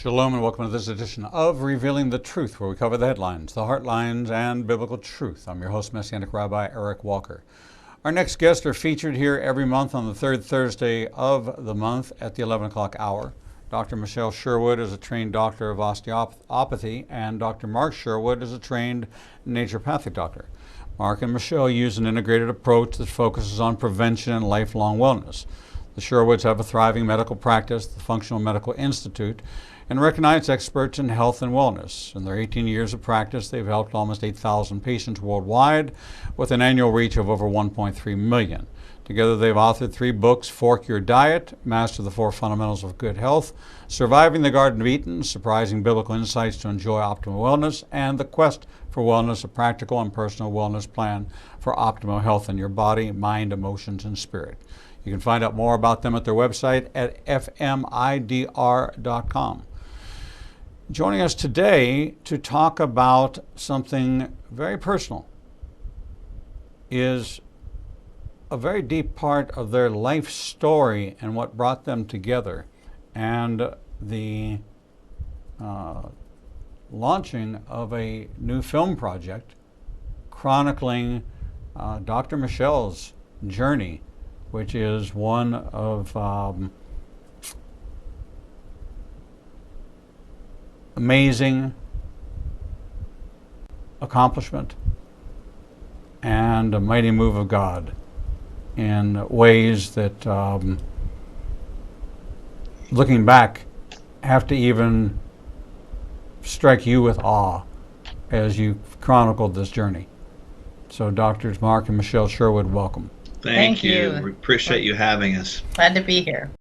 Shalom and welcome to this edition of Revealing the Truth, where we cover the headlines, the heartlines, and biblical truth. I'm your host, Messianic Rabbi Eric Walker. Our next guests are featured here every month on the third Thursday of the month at the 11 o'clock hour. Dr. Michele Sherwood is a trained doctor of osteopathy, and Dr. Mark Sherwood is a trained naturopathic doctor. Mark and Michele use an integrated approach that focuses on prevention and lifelong wellness. The Sherwoods have a thriving medical practice, the Functional Medical Institute, and recognized experts in health and wellness. In their 18 years of practice, they've helped almost 8,000 patients worldwide with an annual reach of over 1.3 million. Together, they've authored 3 books: Fork Your Diet, Master the 4 Fundamentals of Good Health, Surviving the Garden of Eden, Surprising Biblical Insights to Enjoy Optimal Wellness, and The Quest for Wellness, a practical and personal wellness plan for optimal health in your body, mind, emotions, and spirit. You can find out more about them at their website at fmidr.com. Joining us today to talk about something very personal is a very deep part of their life story and what brought them together, and the launching of a new film project chronicling Dr. Michele's journey, which is one of amazing accomplishment and a mighty move of God in ways that, looking back, have to even strike you with awe as you chronicled this journey. So Doctors Mark and Michele Sherwood, welcome. Thank you. We appreciate you having us. Glad to be here.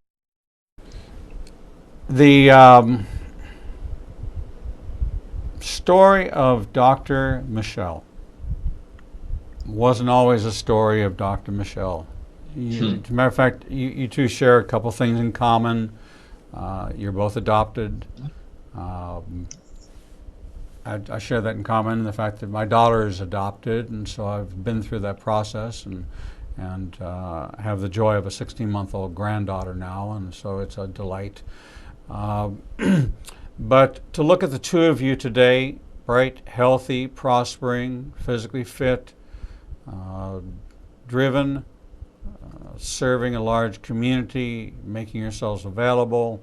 The story of Dr. Michele wasn't always a story of Dr. Michele. As a matter of fact, you two share a couple things in common. You're both adopted. I share that in common, in the fact that my daughter is adopted, and so I've been through that process and have the joy of a 16-month-old granddaughter now, and so it's a delight. But to look at the two of you today, bright, healthy, prospering, physically fit, driven, serving a large community, making yourselves available,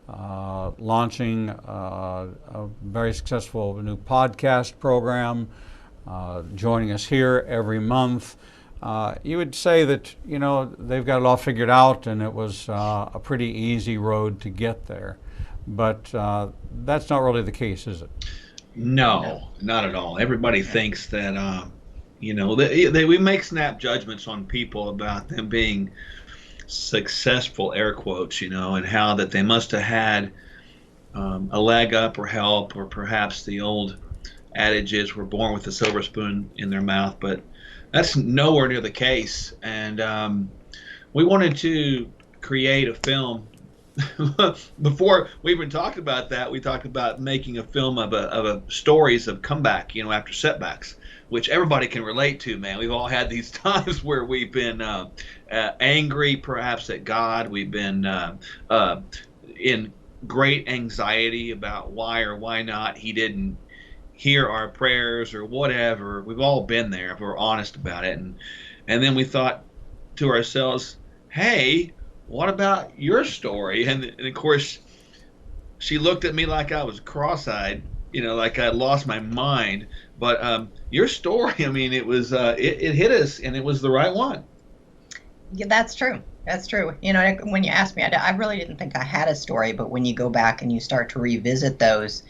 launching a very successful new podcast program, joining us here every month. You would say that, they've got it all figured out and it was a pretty easy road to get there. But that's not really the case, is it? No, not at all. Everybody thinks that, we make snap judgments on people about them being successful, air quotes, and how that they must have had a leg up or help, or perhaps the old adage is we're born with a silver spoon in their mouth. But that's nowhere near the case. And we wanted to create a film. Before we even talked about that, we talked about making a film of a stories of comeback, after setbacks, which everybody can relate to, man. We've all had these times where we've been angry, perhaps at God. We've been in great anxiety about why or why not He didn't hear our prayers or whatever. We've all been there if we're honest about it. And then we thought to ourselves, hey, what about your story? And of course, she looked at me like I was cross-eyed, like I lost my mind. But your story, it was it hit us, and it was the right one. Yeah, that's true. That's true. When you asked me, I really didn't think I had a story. But when you go back and you start to revisit those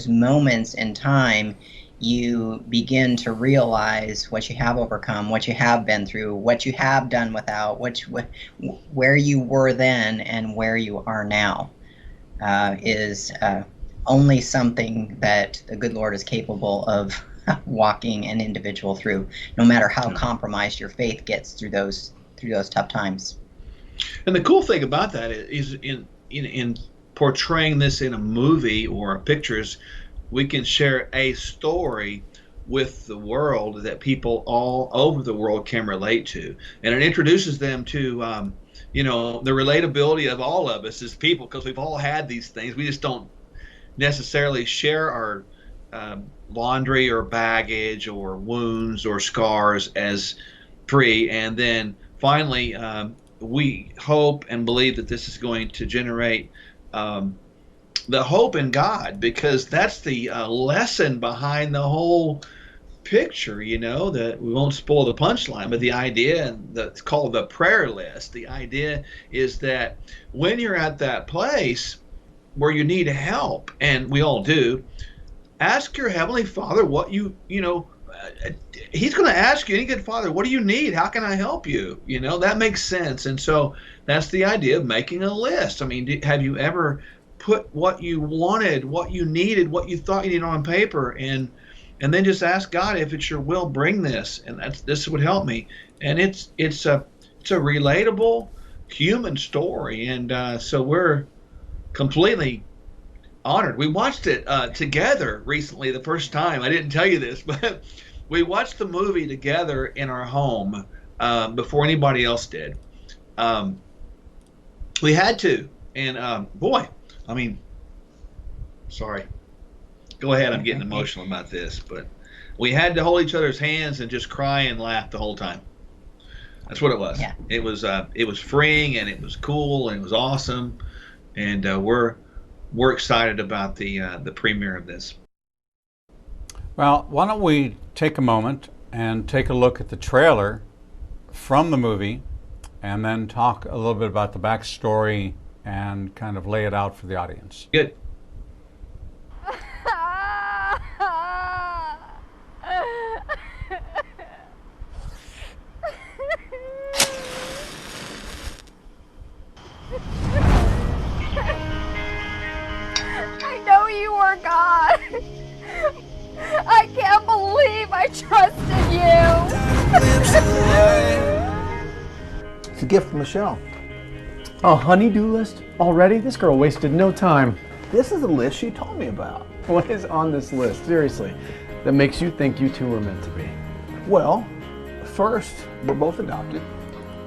moments in time, you begin to realize what you have overcome, what you have been through, what you have done without, where you were then and where you are now is only something that the good Lord is capable of walking an individual through, no matter how compromised your faith gets through those tough times. And the cool thing about that is in portraying this in a movie or pictures, we can share a story with the world that people all over the world can relate to, and it introduces them to you know, the relatability of all of us as people, because we've all had these things. We just don't necessarily share our laundry or baggage or wounds or scars as free. And then finally, we hope and believe that this is going to generate the hope in God, because that's the lesson behind the whole picture, you know, that we won't spoil the punchline, but the idea that's called the prayer list. The idea is that when you're at that place where you need help, and we all do, ask your Heavenly Father what He's going to ask you, any good father, what do you need? How can I help you? You know, that makes sense. And so that's the idea of making a list. I mean, have you ever put what you wanted, what you needed, what you thought you needed on paper, and then just ask God, if it's your will, bring this, and this would help me. And it's a relatable human story, and so we're completely honored. We watched it together recently, the first time. I didn't tell you this, but we watched the movie together in our home before anybody else did. We had to, and boy, I mean, sorry. Go ahead, I'm getting emotional about this, but we had to hold each other's hands and just cry and laugh the whole time. That's what it was. Yeah. It was freeing, and it was cool, and it was awesome, and we're excited about the premiere of this. Well, why don't we take a moment and take a look at the trailer from the movie, and then talk a little bit about the backstory and kind of lay it out for the audience. Good. I know you are God. I can't believe I trusted you. It's a gift from Michele. A honey-do list? Already? This girl wasted no time. This is the list she told me about. What is on this list, seriously, that makes you think you two were meant to be? Well, first, we're both adopted.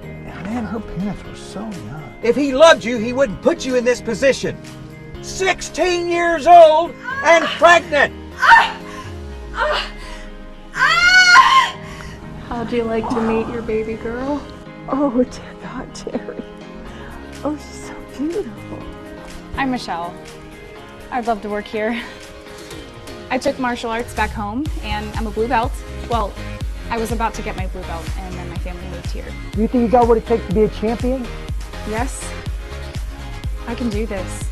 And man, her parents were so young. If he loved you, he wouldn't put you in this position. 16 years old and pregnant. How'd you like to meet your baby girl? Oh, dear God, Terry. Oh, she's so beautiful. I'm Michele. I'd love to work here. I took martial arts back home, and I'm a blue belt. Well, I was about to get my blue belt, and then my family moved here. Do you think you got what it takes to be a champion? Yes, I can do this.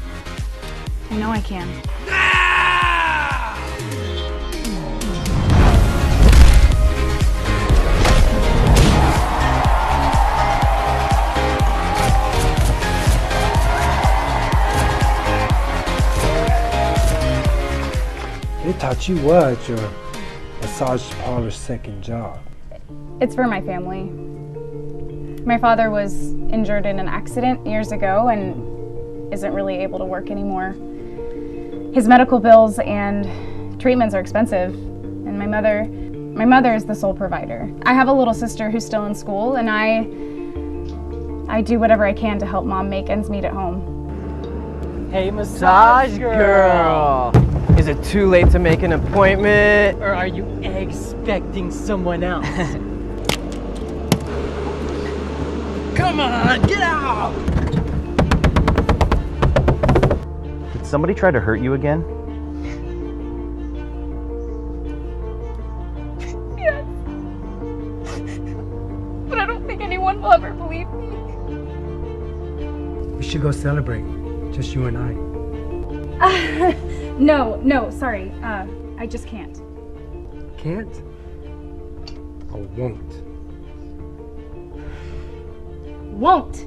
I know I can. They taught you what at your massage parlor's second job? It's for my family. My father was injured in an accident years ago and isn't really able to work anymore. His medical bills and treatments are expensive, and my mother is the sole provider. I have a little sister who's still in school, and I do whatever I can to help Mom make ends meet at home. Hey, massage girl! Is it too late to make an appointment? Or are you expecting someone else? Come on, get out! Did somebody try to hurt you again? Yes. But I don't think anyone will ever believe me. We should go celebrate. Just you and I. No, sorry. I just can't. Can't? Or won't? Won't.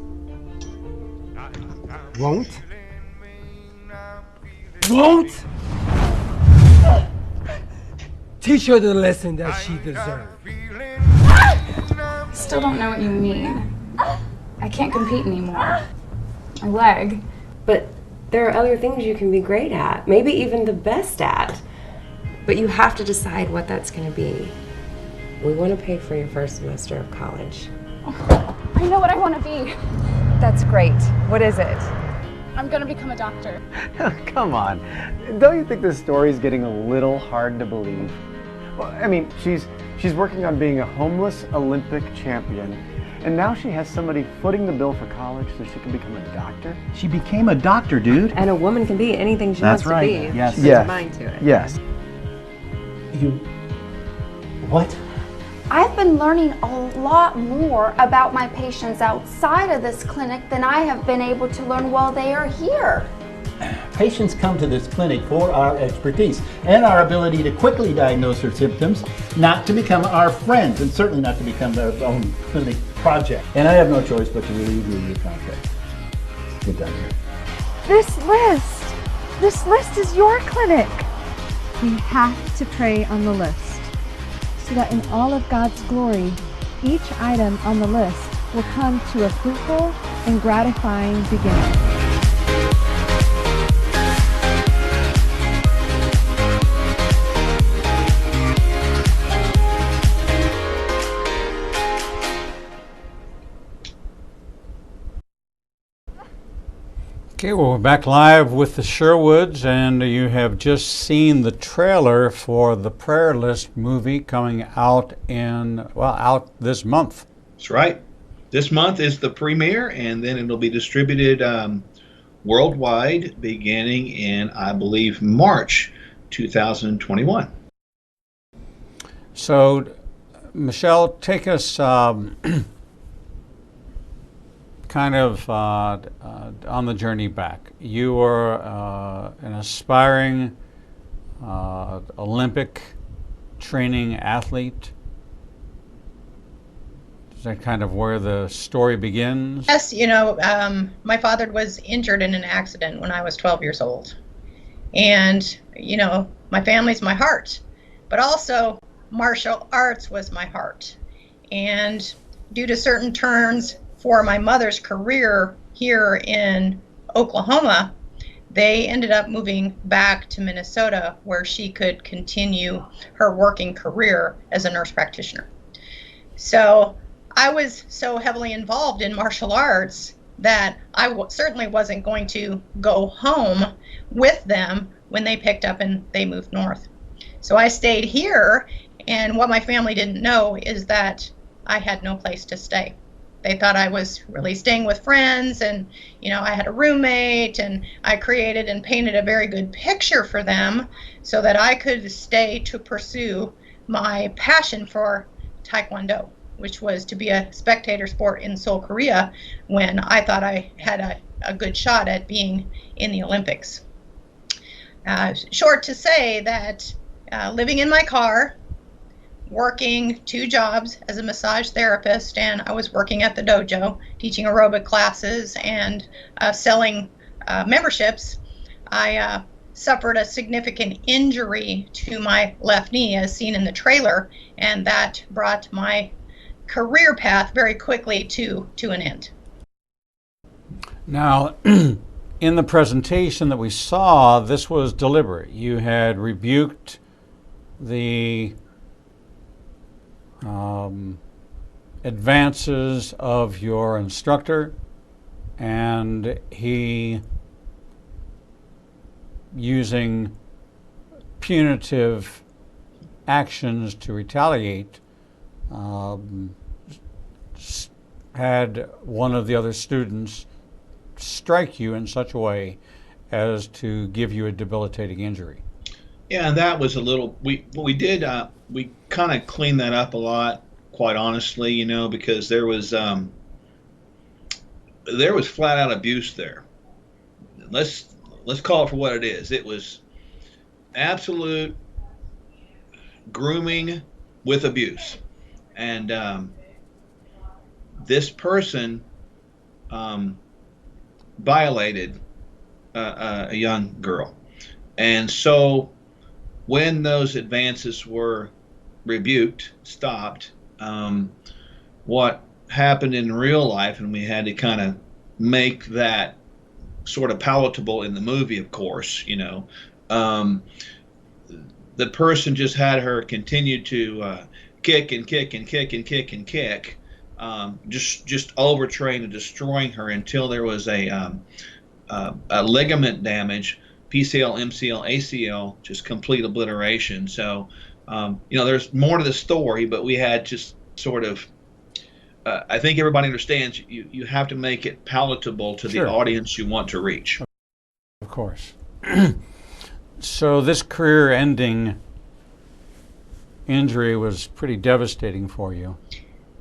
Won't? Won't? Teach her the lesson that she deserves. Still don't know what you mean. I can't compete anymore. My leg. But there are other things you can be great at, maybe even the best at. But you have to decide what that's going to be. We want to pay for your first semester of college. I know what I want to be. That's great. What is it? I'm gonna become a doctor. Come on. Don't you think this story's getting a little hard to believe? Well, I mean, she's working on being a homeless Olympic champion, and now she has somebody footing the bill for college so she can become a doctor? She became a doctor, dude. And a woman can be anything she wants to be. Yes. She puts her mind to it. Yes. What? I've been learning a lot more about my patients outside of this clinic than I have been able to learn while they are here. Patients come to this clinic for our expertise and our ability to quickly diagnose their symptoms, not to become our friends, and certainly not to become their own clinic project. And I have no choice but to relieve you of your contract. Get down here. This list is your clinic. We have to pray on the list, so that in all of God's glory, each item on the list will come to a fruitful and gratifying beginning. Okay, well, we're back live with the Sherwoods, and you have just seen the trailer for the Prayer List movie coming out out this month. That's right. This month is the premiere, and then it'll be distributed worldwide beginning in, I believe, March 2021. So, Michele, take us kind of on the journey back. You were an aspiring Olympic training athlete. Is that kind of where the story begins? Yes, my father was injured in an accident when I was 12 years old. And, my family's my heart, but also martial arts was my heart. And due to certain turns for my mother's career here in Oklahoma, they ended up moving back to Minnesota where she could continue her working career as a nurse practitioner. So I was so heavily involved in martial arts that I certainly wasn't going to go home with them when they picked up and they moved north. So I stayed here, and what my family didn't know is that I had no place to stay. They thought I was really staying with friends, and I had a roommate, and I created and painted a very good picture for them so that I could stay to pursue my passion for Taekwondo, which was to be a spectator sport in Seoul, Korea, when I thought I had a good shot at being in the Olympics. Short to say that living in my car, working 2 jobs as a massage therapist, and I was working at the dojo, teaching aerobic classes and selling memberships, I suffered a significant injury to my left knee as seen in the trailer, and that brought my career path very quickly to an end. Now, in the presentation that we saw, this was deliberate. You had rebuked the advances of your instructor, and he, using punitive actions to retaliate, had one of the other students strike you in such a way as to give you a debilitating injury. Yeah, and that was a little, we kind of cleaned that up a lot, quite honestly, because there was flat out abuse there. Let's call it for what it is. It was absolute grooming with abuse. And this person violated a young girl. And so when those advances were rebuked, stopped, what happened in real life, and we had to kind of make that sort of palatable in the movie, of course, the person just had her continue to kick and kick and kick and kick and kick just overtrained and destroying her until there was a ligament damage, PCL, MCL, ACL, just complete obliteration. So, there's more to the story, but we had just sort of, I think everybody understands you have to make it palatable to the audience you want to reach. Of course. So this career-ending injury was pretty devastating for you.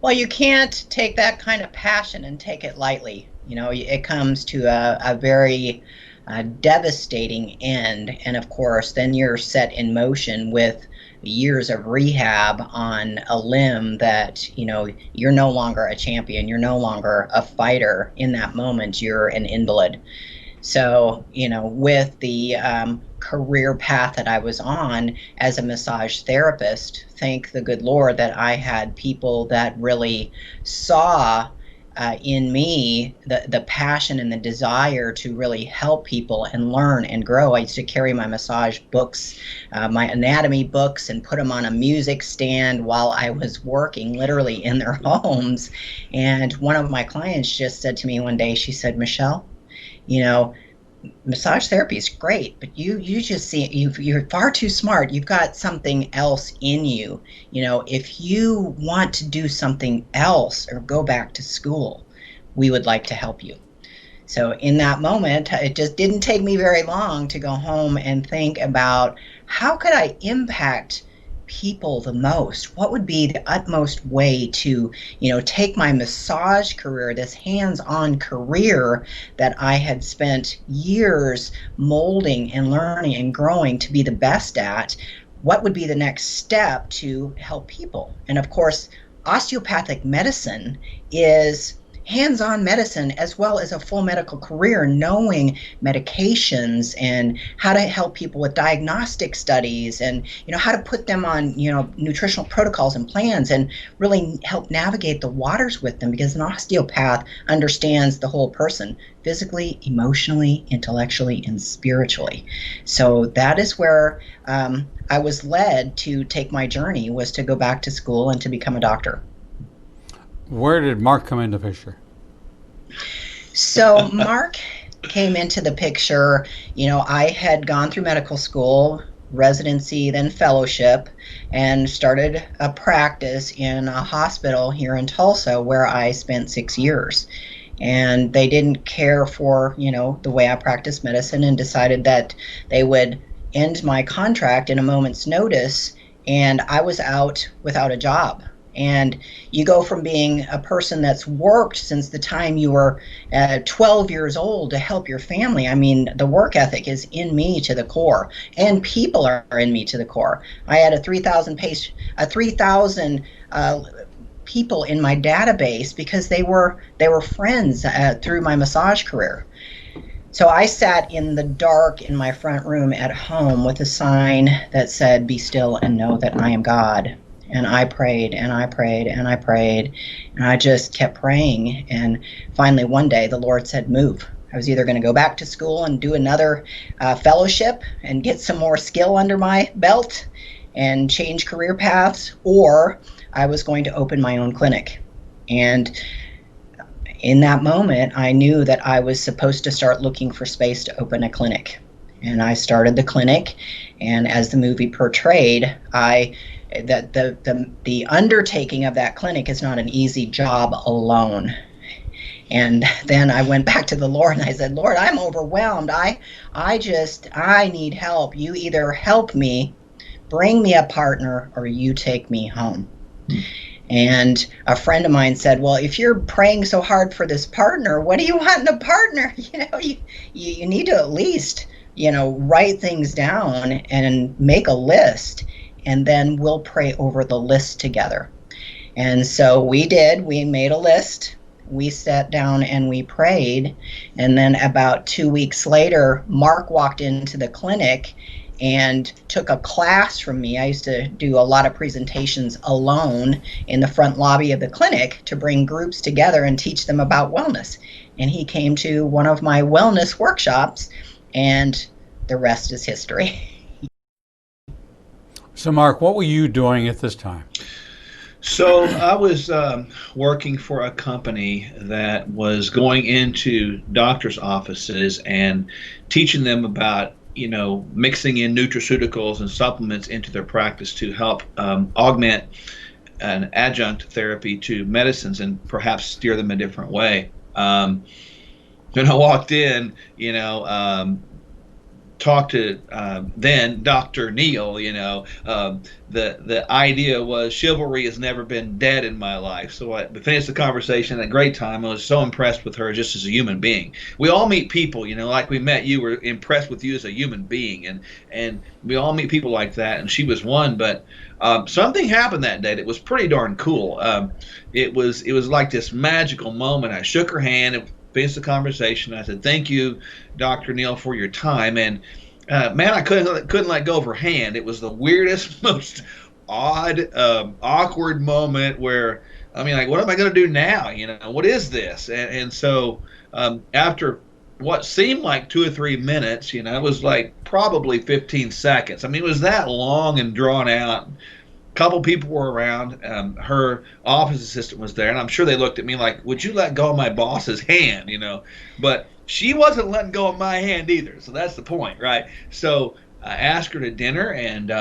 Well, you can't take that kind of passion and take it lightly. It comes to a very devastating end. And of course, then you're set in motion with years of rehab on a limb that, you're no longer a champion. You're no longer a fighter. In that moment, you're an invalid. So, with the career path that I was on as a massage therapist, thank the good Lord that I had people that really saw in me the passion and the desire to really help people and learn and grow. I used to carry my massage books, my anatomy books, and put them on a music stand while I was working, literally in their homes. And one of my clients just said to me one day, she said, "Michele, massage therapy is great, but you just see you're far too smart. You've got something else in you. If you want to do something else or go back to school, we would like to help you." So in that moment, it just didn't take me very long to go home and think about how could I impact people the most? What would be the utmost way to, take my massage career, this hands-on career that I had spent years molding and learning and growing to be the best at? What would be the next step to help people? And of course, osteopathic medicine is hands-on medicine as well as a full medical career, knowing medications and how to help people with diagnostic studies and how to put them on nutritional protocols and plans and really help navigate the waters with them, because an osteopath understands the whole person physically, emotionally, intellectually, and spiritually. So that is where I was led to take my journey, was to go back to school and to become a doctor. Where did Mark come into the picture? So Mark came into the picture, I had gone through medical school, residency, then fellowship, and started a practice in a hospital here in Tulsa where I spent 6 years. And they didn't care for, the way I practiced medicine, and decided that they would end my contract in a moment's notice, and I was out without a job. And you go from being a person that's worked since the time you were 12 years old to help your family. I mean, the work ethic is in me to the core, and people are in me to the core. I had a 3,000 people in my database because they were friends through my massage career. So I sat in the dark in my front room at home with a sign that said, "Be still and know that I am God." And I prayed and I prayed and I prayed, and I just kept praying. And finally one day the Lord said, "Move." I was either going to go back to school and do another fellowship and get some more skill under my belt and change career paths, or I was going to open my own clinic. And in that moment, I knew that I was supposed to start looking for space to open a clinic. And I started the clinic, and as the movie portrayed, the undertaking of that clinic is not an easy job alone. And then I went back to the Lord and I said, "Lord, I'm overwhelmed. I need help. You either help me, bring me a partner, or you take me home." And a friend of mine said, "Well, if you're praying so hard for this partner, what do you want in a partner? You need to at least, write things down and make a list, and then we'll pray over the list together." And so we did. We made a list. We sat down and we prayed. And then about 2 weeks later, Mark walked into the clinic and took a class from me. I used to do a lot of presentations alone in the front lobby of the clinic to bring groups together and teach them about wellness. And he came to one of my wellness workshops, and the rest is history. So Mark, what were you doing at this time? So I was working for a company that was going into doctors' offices and teaching them about, mixing in nutraceuticals and supplements into their practice to help augment an adjunct therapy to medicines and perhaps steer them a different way. When I walked in, talked to then Dr. Neal, the idea was chivalry has never been dead in my life. So I finished the conversation at a great time. I was so impressed with her just as a human being. We all meet people, like we met you, we're impressed with you as a human being. And we all meet people like that, and she was one. But something happened that day that was pretty darn cool. It was like this magical moment. I shook her hand and finished the conversation. I said, "Thank you, Dr. Neal, for your time." And man, I couldn't let go of her hand. It was the weirdest, most odd, awkward moment where, like, what am I going to do now? What is this? And so after what seemed like 2 or 3 minutes, it was like probably 15 seconds. It was that long and drawn out. Couple people were around. Her office assistant was there, and I'm sure they looked at me like, "Would you let go of my boss's hand?" But she wasn't letting go of my hand either. So that's the point, right? So I asked her to dinner, and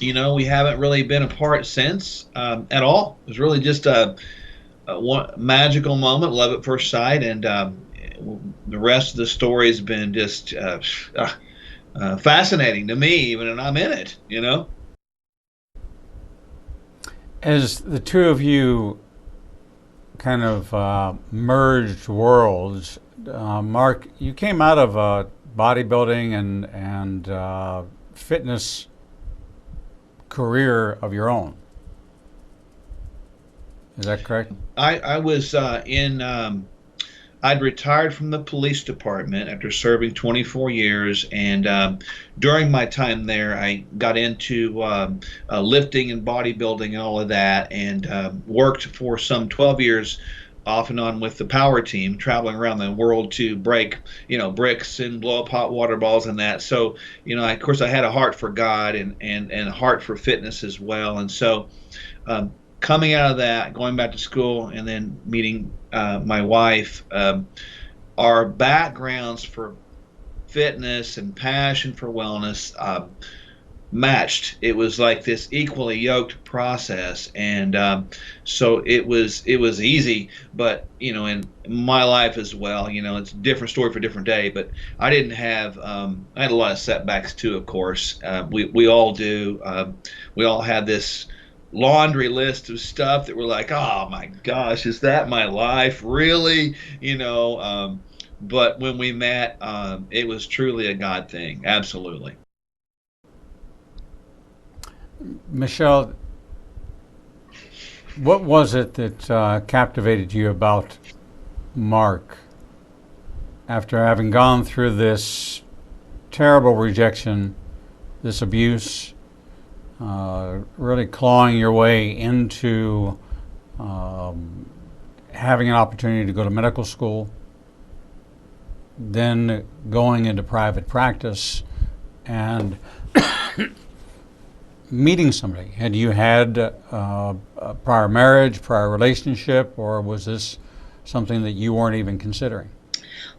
we haven't really been apart since at all. It was really just a one magical moment, love at first sight, and the rest of the story has been just fascinating to me, even, and I'm in it. As the two of you kind of merged worlds, Mark, you came out of bodybuilding and fitness career of your own. Is that correct? I was I'd retired from the police department after serving 24 years, and during my time there, I got into lifting and bodybuilding and all of that, and worked for some 12 years off and on with the power team, traveling around the world to break, bricks and blow up hot water balls and that. So, of course, I had a heart for God and a heart for fitness as well. And so coming out of that, going back to school, and then meeting my wife, our backgrounds for fitness and passion for wellness matched. It was like this equally yoked process, and so it was easy. But in my life as well, it's a different story for a different day. But I didn't have I had a lot of setbacks too, of course. We all do. We all had this laundry list of stuff that we're like, oh my gosh, is that my life really? But when we met, it was truly a God thing. Absolutely. Michele, what was it that captivated you about Mark after having gone through this terrible rejection, this abuse, really clawing your way into having an opportunity to go to medical school, then going into private practice and meeting somebody? Had you had a prior marriage, prior relationship, or was this something that you weren't even considering?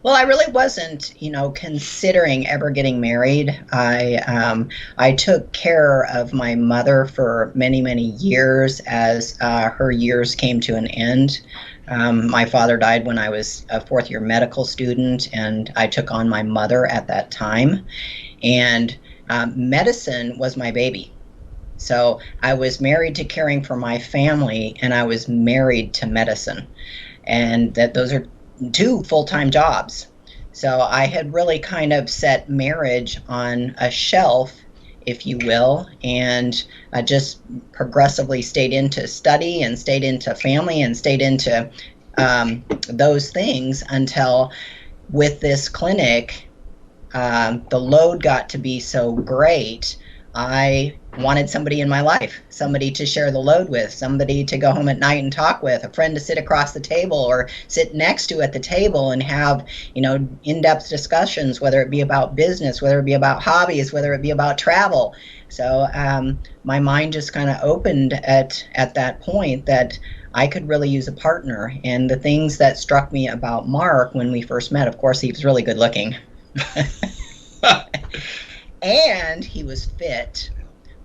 Well, I really wasn't, considering ever getting married. I took care of my mother for many, many years as her years came to an end. My father died when I was a fourth-year medical student, and I took on my mother at that time. And medicine was my baby. So I was married to caring for my family, and I was married to medicine. And those are two full-time jobs. So I had really kind of set marriage on a shelf, if you will, and I just progressively stayed into study and stayed into family and stayed into those things until with this clinic, the load got to be so great. I wanted somebody in my life, somebody to share the load with, somebody to go home at night and talk with, a friend to sit across the table or sit next to at the table and have, in-depth discussions, whether it be about business, whether it be about hobbies, whether it be about travel. So my mind just kind of opened at that point that I could really use a partner. And the things that struck me about Mark when we first met, of course, he was really good looking. And he was fit,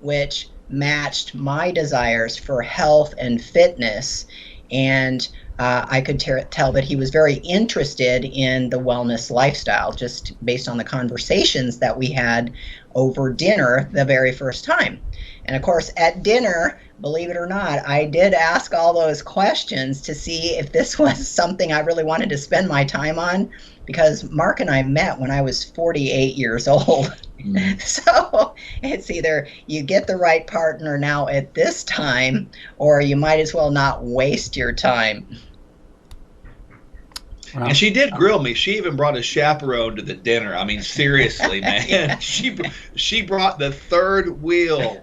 which matched my desires for health and fitness. And I could tell that he was very interested in the wellness lifestyle, just based on the conversations that we had over dinner the very first time. And of course, at dinner, believe it or not, I did ask all those questions to see if this was something I really wanted to spend my time on, because Mark and I met when I was 48 years old. So it's either you get the right partner now at this time, or you might as well not waste your time. Wow. And she did grill me. She even brought a chaperone to the dinner. I mean, seriously, man. Yeah. She brought the third wheel,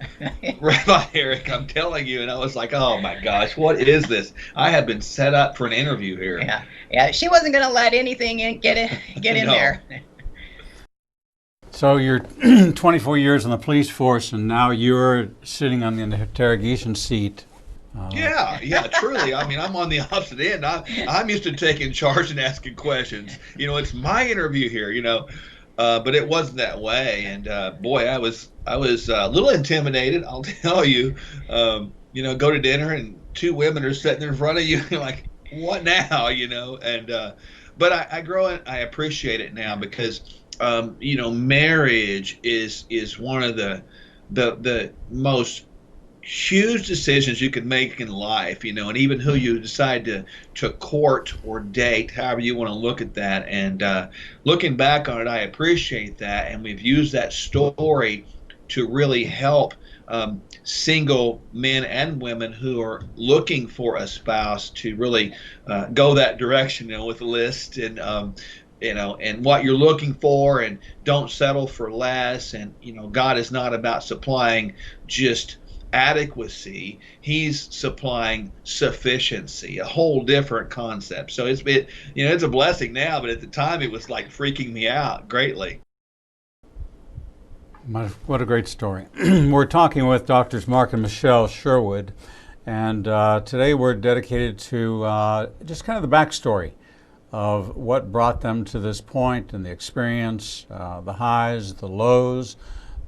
Rabbi Eric, I'm telling you. And I was like, oh my gosh, what is this? I have been set up for an interview here. Yeah. She wasn't going to let anything get in No. there. So you're 24 years in the police force, and now you're sitting on the interrogation seat. Yeah, truly. I mean, I'm on the opposite end. I'm used to taking charge and asking questions. You know, it's my interview here, you know. But it wasn't that way. And boy, I was a little intimidated, I'll tell you. You know, go to dinner and two women are sitting in front of you. You're like, what now, you know? And but I grow it. I appreciate it now because you know, marriage is one of the most huge decisions you could make in life, you know, and even who you decide to court or date, however you want to look at that. And looking back on it, I appreciate that, and we've used that story to really help single men and women who are looking for a spouse to really go that direction, you know, with a list and you know, and what you're looking for, and don't settle for less. And you know, God is not about supplying just adequacy, he's supplying sufficiency, a whole different concept. So it's been, you know, it's a blessing now, but at the time it was like freaking me out greatly. What a great story. We're talking with Doctors Mark and Michele Sherwood, and today we're dedicated to just kind of the backstory of what brought them to this point and the experience, the highs, the lows,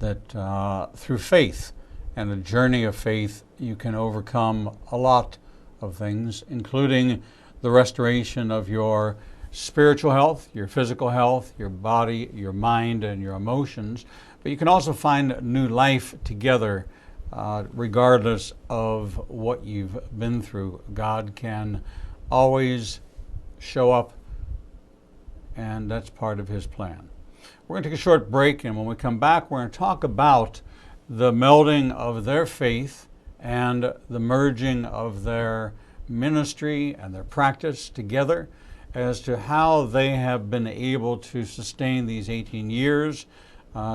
that through faith and the journey of faith, you can overcome a lot of things, including the restoration of your spiritual health, your physical health, your body, your mind, and your emotions. But you can also find new life together, regardless of what you've been through. God can always show up, and that's part of his plan. We're going to take a short break, and when we come back, we're going to talk about the melding of their faith and the merging of their ministry and their practice together as to how they have been able to sustain these 18 years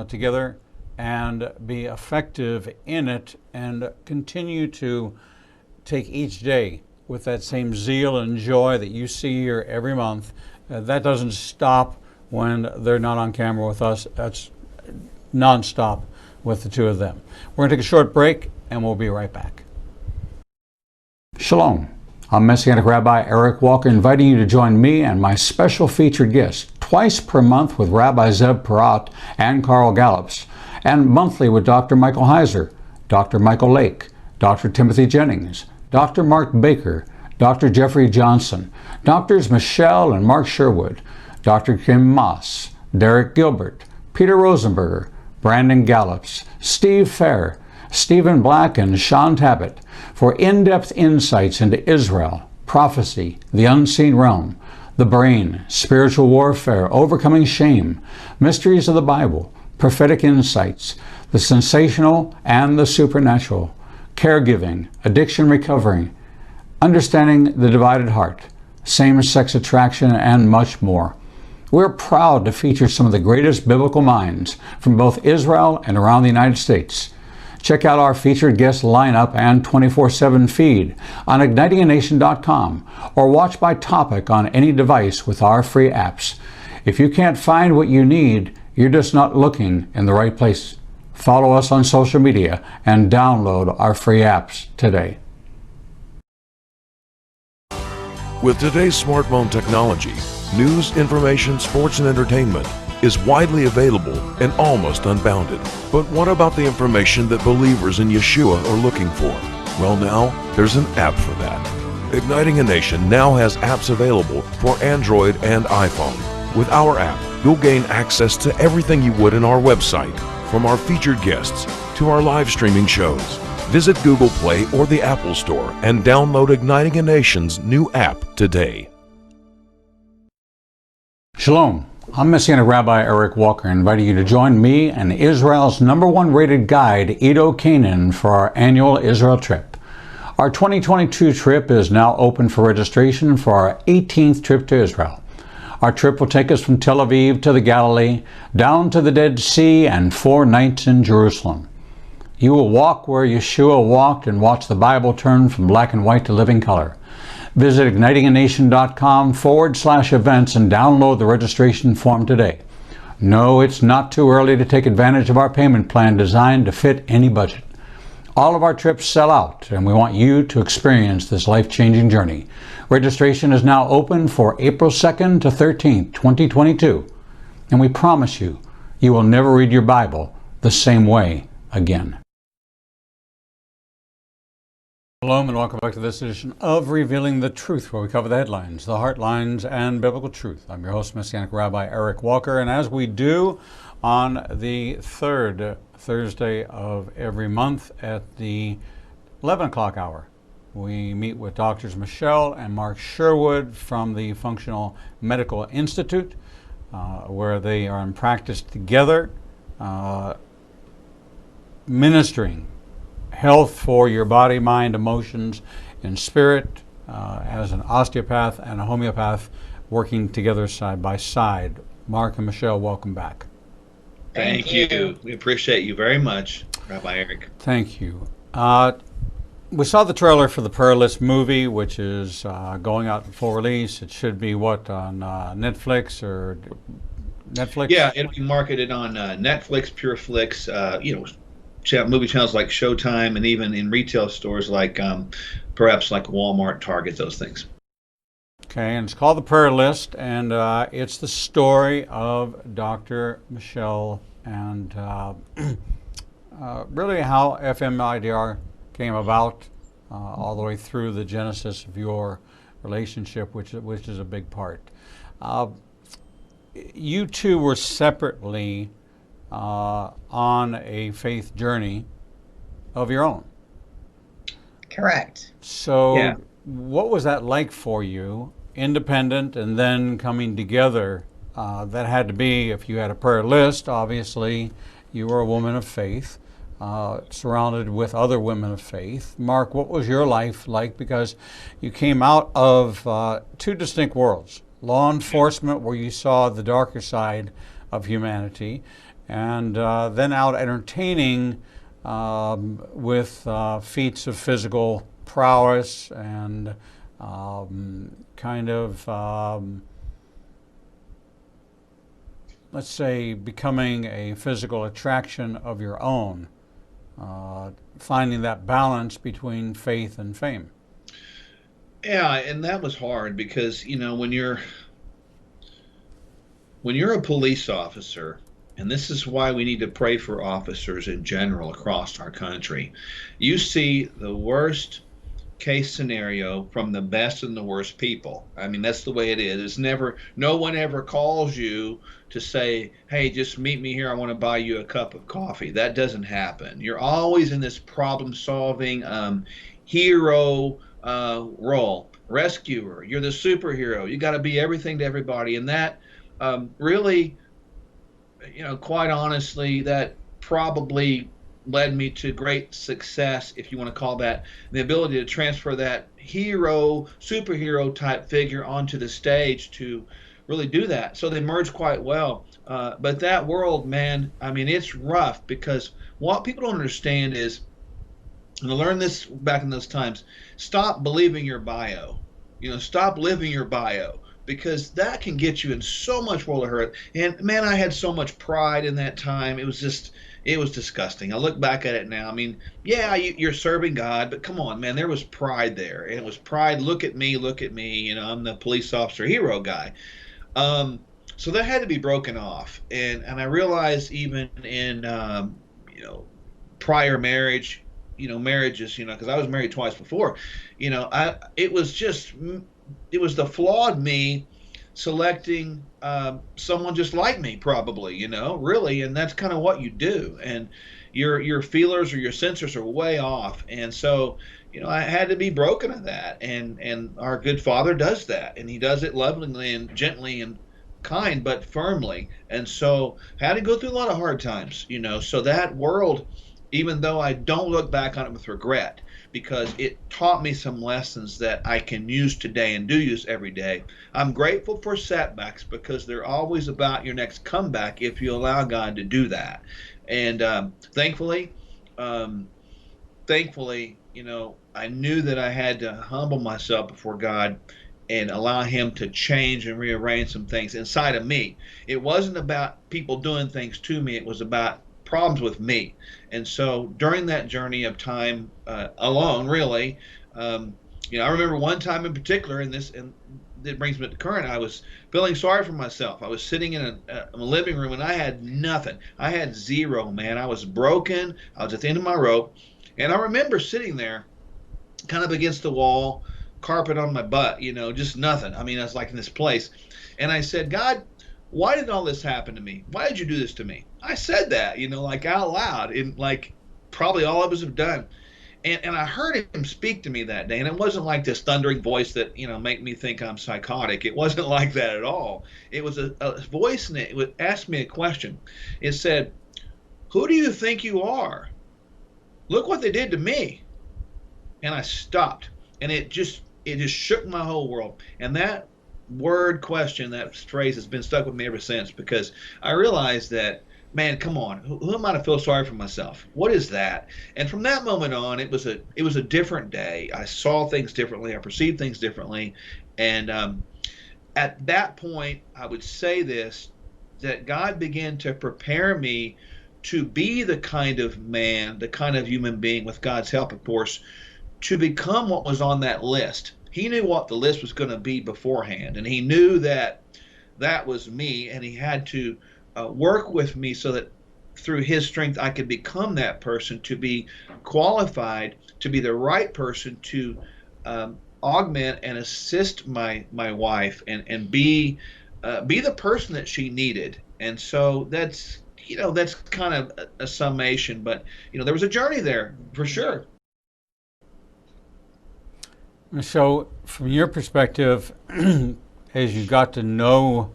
together and be effective in it and continue to take each day with that same zeal and joy that you see here every month. That doesn't stop when they're not on camera with us. That's nonstop with the two of them. We're going to take a short break, and we'll be right back. Shalom. I'm Messianic Rabbi Eric Walker, inviting you to join me and my special featured guests twice per month with Rabbi Zeb Parat and Carl Gallups, and monthly with Dr. Michael Heiser, Dr. Michael Lake, Dr. Timothy Jennings, Dr. Mark Baker, Dr. Jeffrey Johnson, Drs. Michele and Mark Sherwood, Dr. Kim Moss, Derek Gilbert, Peter Rosenberger, Brandon Gallups, Steve Fair, Stephen Black, and Sean Tabbitt for in-depth insights into Israel, prophecy, the unseen realm, the brain, spiritual warfare, overcoming shame, mysteries of the Bible, prophetic insights, the sensational and the supernatural, caregiving, addiction recovery, understanding the divided heart, same-sex attraction, and much more. We're proud to feature some of the greatest biblical minds from both Israel and around the United States. Check out our featured guest lineup and 24/7 feed on ignitinganation.com or watch by topic on any device with our free apps. If you can't find what you need, you're just not looking in the right place. Follow us on social media and download our free apps today. With today's smartphone technology, news, information, sports, and entertainment is widely available and almost unbounded. But what about the information that believers in Yeshua are looking for? Well, now there's an app for that. Igniting a Nation now has apps available for Android and iPhone. With our app, you'll gain access to everything you would in our website, from our featured guests to our live streaming shows. Visit Google Play or the Apple Store and download Igniting a Nation's new app today. Shalom. I'm Messianic Rabbi Eric Walker, inviting you to join me and Israel's #1 rated guide, Edo Canaan, for our annual Israel trip. Our 2022 trip is now open for registration for our 18th trip to Israel. Our trip will take us from Tel Aviv to the Galilee, down to the Dead Sea, and 4 nights in Jerusalem. You will walk where Yeshua walked and watch the Bible turn from black and white to living color. Visit ignitinganation.com/events and download the registration form today. No, it's not too early to take advantage of our payment plan designed to fit any budget. All of our trips sell out, and we want you to experience this life-changing journey. Registration is now open for April 2nd to 13th, 2022, and we promise you, you will never read your Bible the same way again. Shalom and welcome back to this edition of Revealing the Truth, where we cover the headlines, the heart lines, and biblical truth. I'm your host, Messianic Rabbi Eric Walker, and as we do on the third Thursday of every month at the 11 o'clock hour, we meet with Doctors Michele and Mark Sherwood from the Functional Medical Institute, where they are in practice together, ministering health for your body, mind, emotions, and spirit, as an osteopath and a homeopath working together side by side. Mark and Michele, welcome back. Thank you. We appreciate you very much, Rabbi Eric. Thank you. We saw the trailer for the Prayerless movie, which is going out in full release. It should be on Netflix or Netflix? Yeah, it'll be marketed on Netflix, PureFlix, movie channels like Showtime, and even in retail stores like perhaps like Walmart, Target, those things. Okay, and it's called The Prayer List, and it's the story of Dr. Michele and really how FMIDR came about, all the way through the genesis of your relationship, which is a big part. You two were separately on a faith journey of your own. Correct. So Yeah. What was that like for you, independent and then coming together? That had to be, if you had a prayer list, obviously you were a woman of faith, surrounded with other women of faith. Mark, what was your life like? Because you came out of two distinct worlds. Law enforcement, where you saw the darker side of humanity, and then out entertaining with feats of physical prowess and let's say becoming a physical attraction of your own, finding that balance between faith and fame. Yeah, and that was hard because, when you're a police officer, and this is why we need to pray for officers in general across our country, you see the worst case scenario from the best and the worst people. I mean, that's the way it is. No one ever calls you to say, hey, just meet me here, I want to buy you a cup of coffee. That doesn't happen. You're always in this problem-solving hero role, rescuer. You're the superhero. You got to be everything to everybody, and that really, quite honestly, that probably led me to great success, if you want to call that, the ability to transfer that superhero type figure onto the stage to really do that. So they merge quite well. But that world, man, I mean, it's rough, because what people don't understand is, and I learned this back in those times, stop believing your bio. Stop living your bio. because that can get you in so much world of hurt. And man, I had so much pride in that time. It was disgusting. I look back at it now. I mean, yeah, you're serving God, but come on, man, there was pride there. And it was pride. Look at me, I'm the police officer hero guy. So that had to be broken off. And I realized even in, prior marriages, because I was married twice before, it was the flawed me selecting someone just like me, probably, really, and that's kind of what you do, and your feelers or your sensors are way off, and so I had to be broken of that, and our good Father does that, and He does it lovingly and gently and kind but firmly, and so I had to go through a lot of hard times, so that world, even though I don't look back on it with regret, because it taught me some lessons that I can use today and do use every day. I'm grateful for setbacks because they're always about your next comeback if you allow God to do that. And thankfully, I knew that I had to humble myself before God and allow Him to change and rearrange some things inside of me. It wasn't about people doing things to me. It was about problems with me. And so during that journey of time alone, really, I remember one time in particular, and it brings me to current, I was feeling sorry for myself. I was sitting in a living room and I had nothing. I had zero, man. I was broken. I was at the end of my rope. And I remember sitting there kind of against the wall, carpet on my butt, just nothing. I mean, I was like in this place. And I said, God, why did all this happen to me? Why did you do this to me? I said that, like out loud, and like probably all of us have done. And I heard Him speak to me that day, and it wasn't like this thundering voice that, make me think I'm psychotic. It wasn't like that at all. It was a voice, and it would ask me a question. It said, who do you think you are? Look what they did to me. And I stopped, and it just shook my whole world. And that question, that phrase has been stuck with me ever since, because I realized that, man, come on, who am I to feel sorry for myself? What is that? And from that moment on, it was a different day. I saw things differently. I perceived things differently. And at that point, I would say this, that God began to prepare me to be the kind of man, the kind of human being, with God's help, of course, to become what was on that list. He knew what the list was going to be beforehand, and He knew that was me, and He had to work with me so that through His strength I could become that person, to be qualified, to be the right person to augment and assist my wife and be the person that she needed. And so that's kind of a summation, but there was a journey there for sure. So, from your perspective, as you got to know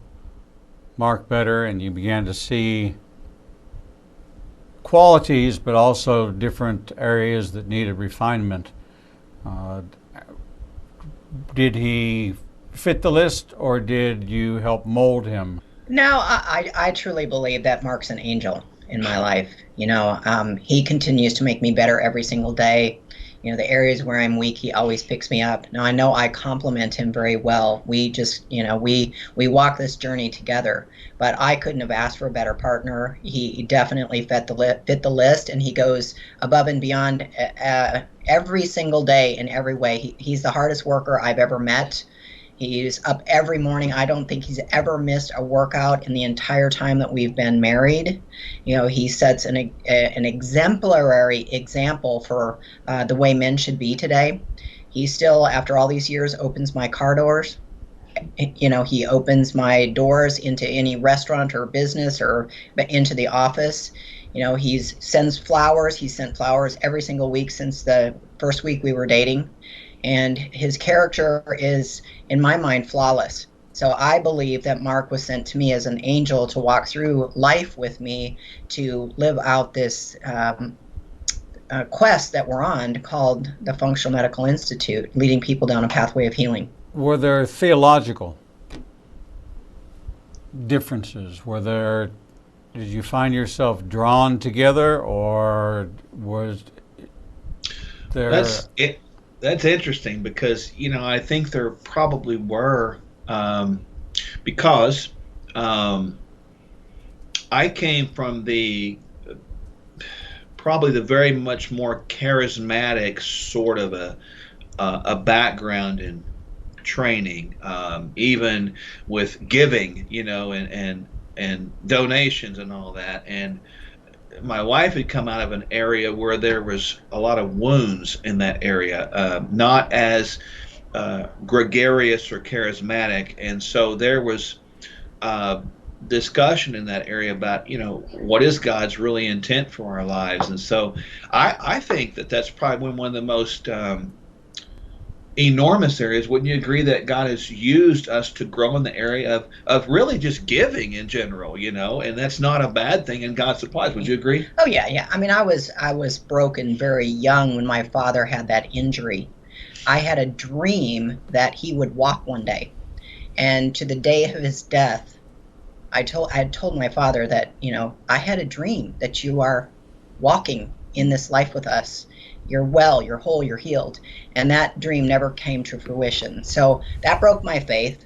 Mark better and you began to see qualities, but also different areas that needed refinement, did he fit the list, or did you help mold him? No, I truly believe that Mark's an angel in my life. He continues to make me better every single day. The areas where I'm weak, he always picks me up. Now, I know I complement him very well. We just, we walk this journey together. But I couldn't have asked for a better partner. He definitely fit the list, and he goes above and beyond every single day in every way. He's the hardest worker I've ever met. He's up every morning. I don't think he's ever missed a workout in the entire time that we've been married. He sets an exemplary example for the way men should be today. He still, after all these years, opens my car doors. He opens my doors into any restaurant or business or into the office. He sends flowers. He sent flowers every single week since the first week we were dating. And his character is, in my mind, flawless. So I believe that Mark was sent to me as an angel to walk through life with me, to live out this quest that we're on called the Functional Medical Institute, leading people down a pathway of healing. Were there theological differences? Did you find yourself drawn together, or was there... That's interesting, because I think there probably were because I came from probably the very much more charismatic sort of a background in training, even with giving, and donations and all that. And my wife had come out of an area where there was a lot of wounds in that area, not as gregarious or charismatic, and so there was discussion in that area about what is God's really intent for our lives. And so I think that that's probably one of the most enormous areas. Wouldn't you agree that God has used us to grow in the area of really just giving in general, and that's not a bad thing, and God supplies. Would you agree? Oh yeah. I mean, I was broken very young when my father had that injury. I had a dream that he would walk one day, and to the day of his death, I had told my father that, I had a dream that you are walking in this life with us. You're well, you're whole, you're healed. And that dream never came to fruition. So that broke my faith.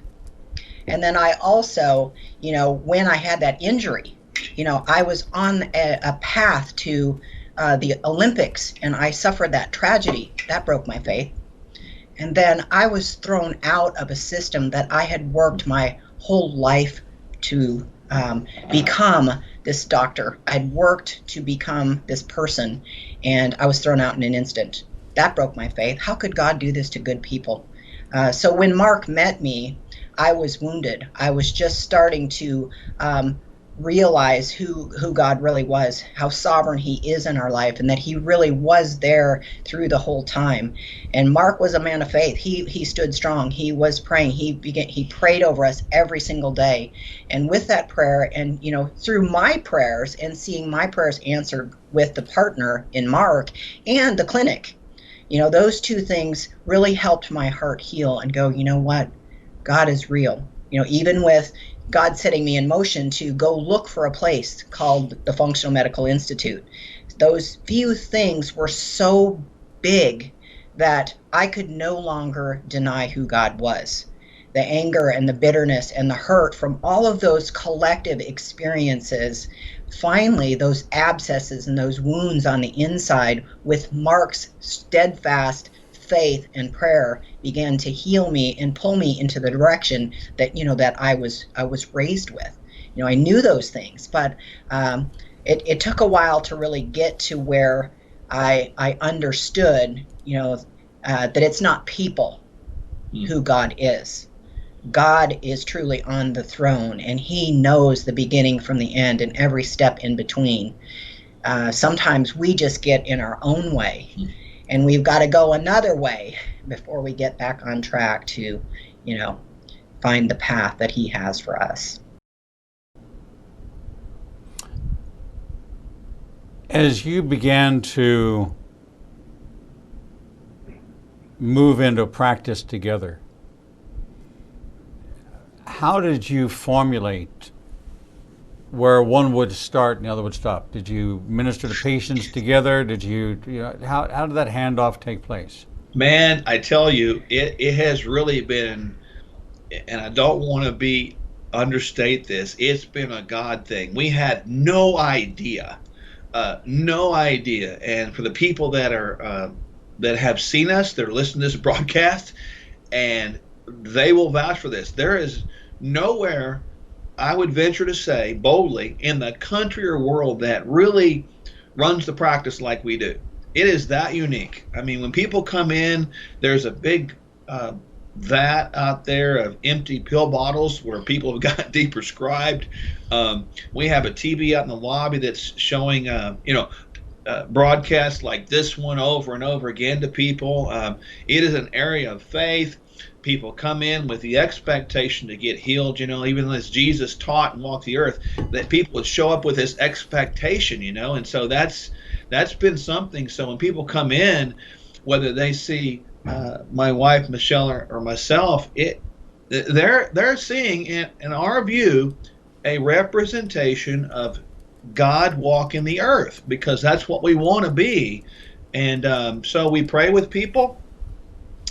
And then I also, when I had that injury, I was on a path to the Olympics, and I suffered that tragedy. That broke my faith. And then I was thrown out of a system that I had worked my whole life to become this doctor. I'd worked to become this person, and I was thrown out in an instant. That broke my faith. How could God do this to good people? So when Mark met me, I was wounded. I was just starting to realize who God really was, how sovereign he is in our life, and that he really was there through the whole time. And Mark was a man of faith. He stood strong. He was praying. He prayed over us every single day. And with that prayer, and through my prayers and seeing my prayers answered with the partner in Mark and the clinic, those two things really helped my heart heal and go, what? God is real. Even with God setting me in motion to go look for a place called the Functional Medical Institute. Those few things were so big that I could no longer deny who God was. The anger and the bitterness and the hurt from all of those collective experiences, finally those abscesses and those wounds on the inside, with Mark's steadfast faith and prayer, began to heal me and pull me into the direction that that I was raised with. I knew those things, but it took a while to really get to where I understood that it's not people who God is. God is truly on the throne, and he knows the beginning from the end and every step in between. Sometimes we just get in our own way, and we've got to go another way before we get back on track to, find the path that he has for us. As you began to move into practice together, how did you formulate where one would start and the other would stop? Did you minister to patients together? Did how did that handoff take place? Man, I tell you, it has really been, and I don't want to understate this, it's been a God thing. We had no idea. And for the people that are that have seen us, they're listening to this broadcast, and they will vouch for this. There is nowhere, I would venture to say boldly, in the country or world that really runs the practice like we do. It is that unique. I mean, when people come in, there's a big vat out there of empty pill bottles where people have got deprescribed. We have a TV out in the lobby that's showing, broadcasts like this one over and over again to people. It is an area of faith. People come in with the expectation to get healed, even as Jesus taught and walked the earth, that people would show up with this expectation, and so that's been something. So when people come in, whether they see my wife Michele or myself, they're seeing, in our view, a representation of God walking the earth, because that's what we want to be. And so we pray with people.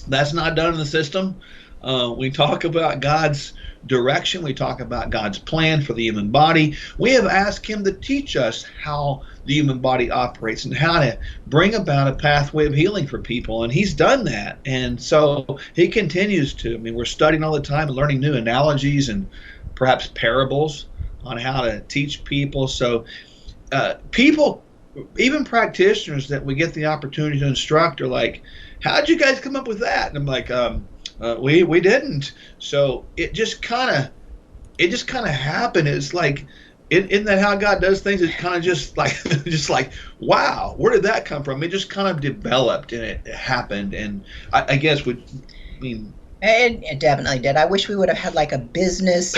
That's not done in the system. We talk about God's direction. We talk about God's plan for the human body. We have asked him to teach us how the human body operates and how to bring about a pathway of healing for people. And he's done that. And so he continues to. I mean, we're studying all the time and learning new analogies and perhaps parables on how to teach people. So people, even practitioners that we get the opportunity to instruct, are like, how'd you guys come up with that? And I'm like, we didn't. So it just kind of happened. It's like, isn't that how God does things? It's kind of just like, wow, where did that come from? It just kind of developed and it happened. And I guess it definitely did. I wish we would have had like a business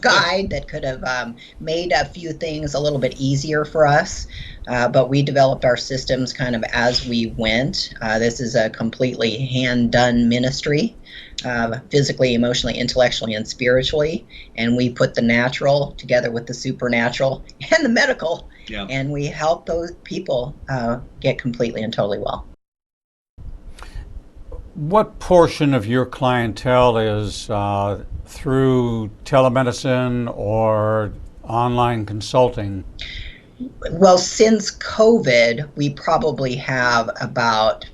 guide that could have made a few things a little bit easier for us. But we developed our systems kind of as we went. This is a completely hand-done ministry, physically, emotionally, intellectually, and spiritually. And we put the natural together with the supernatural and the medical. Yeah. And we help those people get completely and totally well. What portion of your clientele is through telemedicine or online consulting? Well, since COVID, we probably have about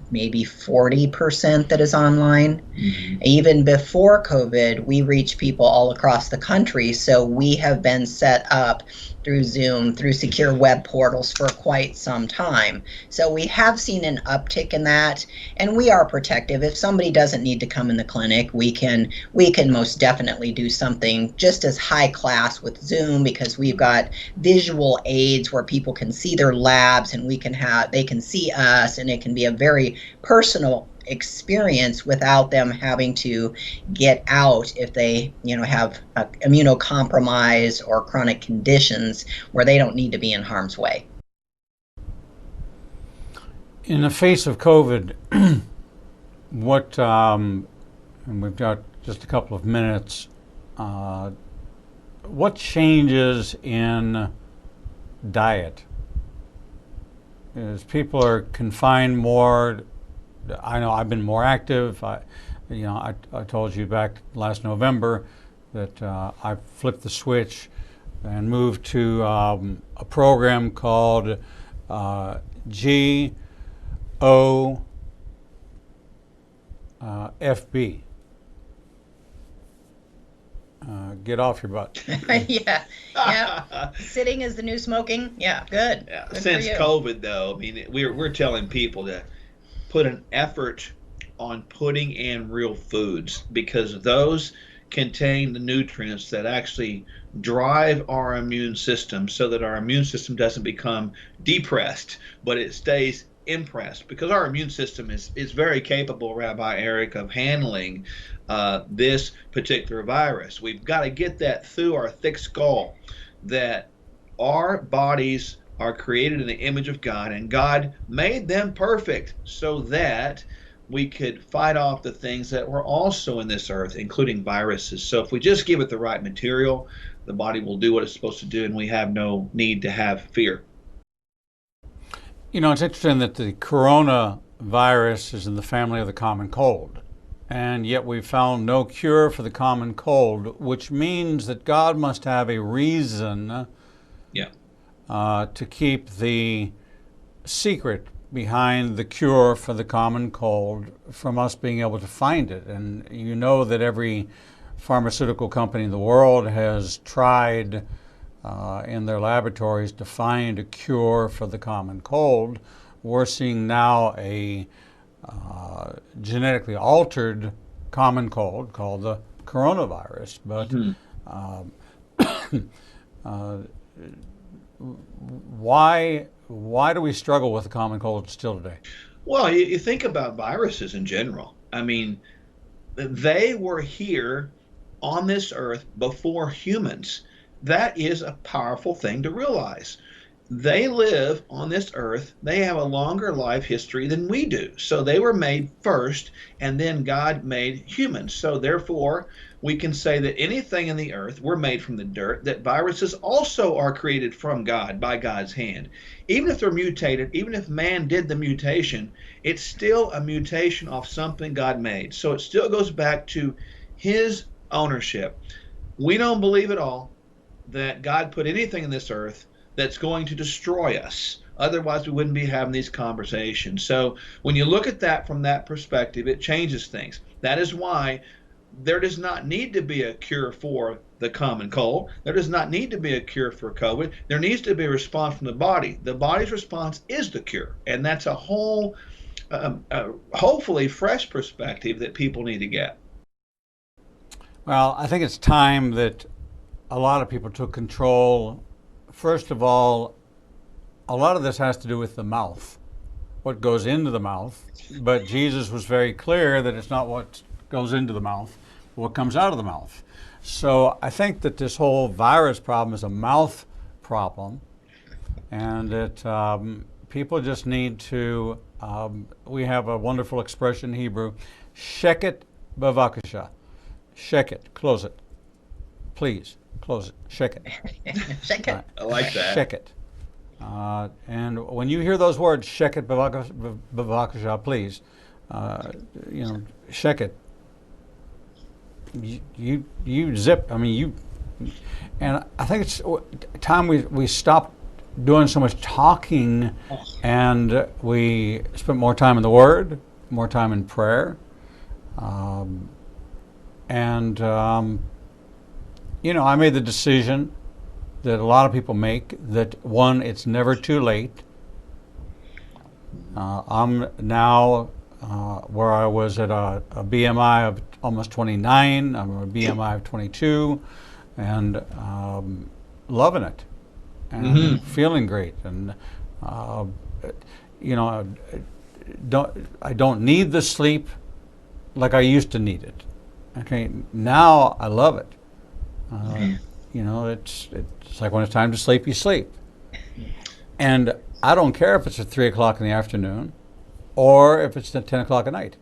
maybe 40% that is online. Mm-hmm. Even before COVID, we reach people all across the country. So we have been set up through Zoom, through secure web portals for quite some time. So we have seen an uptick in that, and we are protective. If somebody doesn't need to come in the clinic, we can most definitely do something just as high class with Zoom, because we've got visual aids where people can see their labs and they can see us, and it can be a very personal experience without them having to get out if they have immunocompromised or chronic conditions where they don't need to be in harm's way. In the face of COVID, what and we've got just a couple of minutes, what changes in diet? As people are confined more, I know I've been more active. I told you back last November that I flipped the switch and moved to a program called GOFB. Get off your butt. Yeah. Sitting is the new smoking. Yeah, good. Yeah. Good Since COVID, though, I mean, we're telling people to put an effort on putting in real foods, because those contain the nutrients that actually drive our immune system, so that our immune system doesn't become depressed, but it stays impressed, because our immune system is very capable, Rabbi Eric, of handling this particular virus. We've got to get that through our thick skull, that our bodies are created in the image of God, and God made them perfect so that we could fight off the things that were also in this earth, including viruses. So if we just give it the right material, the body will do what it's supposed to do, and we have no need to have fear. You know, it's interesting that the coronavirus is in the family of the common cold, and yet we've found no cure for the common cold, which means that God must have a reason to keep the secret behind the cure for the common cold from us being able to find it. And you know that every pharmaceutical company in the world has tried in their laboratories to find a cure for the common cold. We're seeing now a genetically altered common cold called the coronavirus. But why do we struggle with the common cold still today? Well, you think about viruses in general. I mean, they were here on this earth before humans. That is a powerful thing to realize. they live on this earth. They have a longer life history than we do. So they were made first, and then God made humans. So therefore, we can say that anything in the earth, we're made from the dirt, that viruses also are created from God, by God's hand. Even if they're mutated, even if man did the mutation, it's still a mutation off something God made. So it still goes back to his ownership. We don't believe at all that God put anything in this earth that's going to destroy us. Otherwise, we wouldn't be having these conversations. So when you look at that from that perspective, it changes things. That is why there does not need to be a cure for the common cold. There does not need to be a cure for COVID. There needs to be a response from the body. The body's response is the cure. And that's a whole, hopefully fresh perspective that people need to get. Well, I think it's time that a lot of people took control. First of all, a lot of this has to do with the mouth, what goes into the mouth. But Jesus was very clear that it's not what goes into the mouth, but what comes out of the mouth. So I think that this whole virus problem is a mouth problem, and that people just need to, we have a wonderful expression in Hebrew, sheket bavakasha. Sheket, close it. Please. Close it. Sheket. Sheket. I like that. Sheket. And when you hear those words, sheket bavakasha, please, sheket. You zip. I mean, you. And I think it's time we stop doing so much talking, and we spent more time in the Word, more time in prayer, I made the decision that a lot of people make, that one, it's never too late. I'm now where I was at a BMI of almost 29. I'm at a BMI of 22, and loving it, and feeling great. And I don't need the sleep like I used to need it. Okay, now I love it. It's like when it's time to sleep, you sleep. And I don't care if it's at 3 o'clock in the afternoon or if it's at 10 o'clock at night.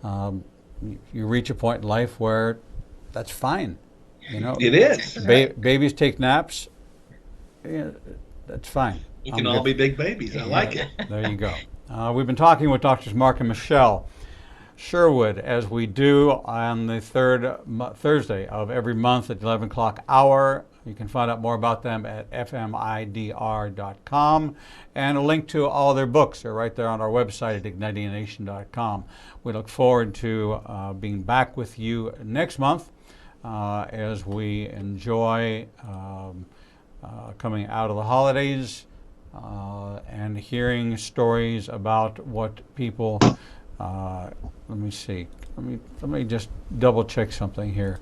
You reach a point in life where that's fine. It is. Babies take naps. Yeah, that's fine. We can all be big babies. I like it. There you go. We've been talking with Doctors Mark and Michele Sherwood, as we do on the third Thursday of every month at 11 o'clock hour. You can find out more about them at fmidr.com, and a link to all their books are right there on our website at ignitingnation.com. We look forward to being back with you next month as we enjoy coming out of the holidays and hearing stories about what people let me see. Let me just double check something here.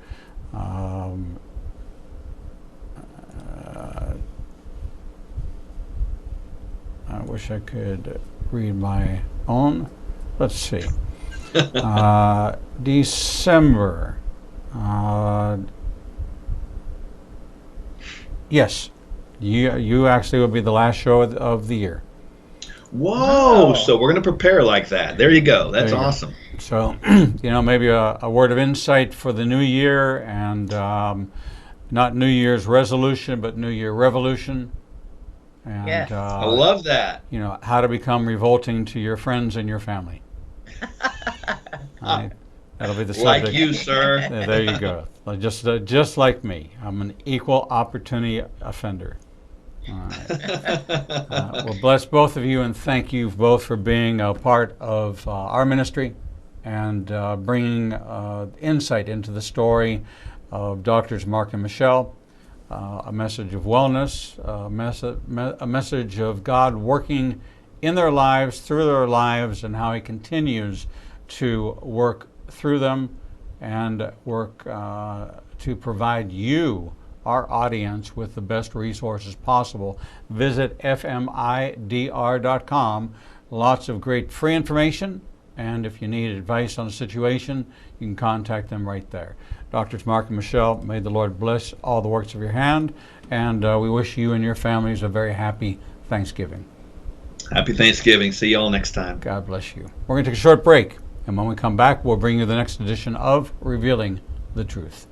I wish I could read my own. Let's see. December. Yes, you actually will be the last show of the year. Whoa! Wow. So we're going to prepare like that. There you go. That's awesome. So, maybe a word of insight for the new year, and not New Year's resolution, but New Year revolution. And, yes. I love that. How to become revolting to your friends and your family. That'll be the subject. Like you, sir. There you go. Just like me. I'm an equal opportunity offender. All right. Well, bless both of you, and thank you both for being a part of our ministry and bringing insight into the story of Doctors Mark and Michele, a message of wellness, a message of God working in their lives, through their lives, and how He continues to work through them and work to provide you, our audience, with the best resources possible. Visit fmidr.com. Lots of great free information And if you need advice on a situation, you can contact them right there. Doctors Mark and Michele, may the Lord bless all the works of your hand, and we wish you and your families a very happy Thanksgiving. Happy Thanksgiving. See you all next time. God bless you. We're going to take a short break, and when we come back, we'll bring you the next edition of Revealing the Truth.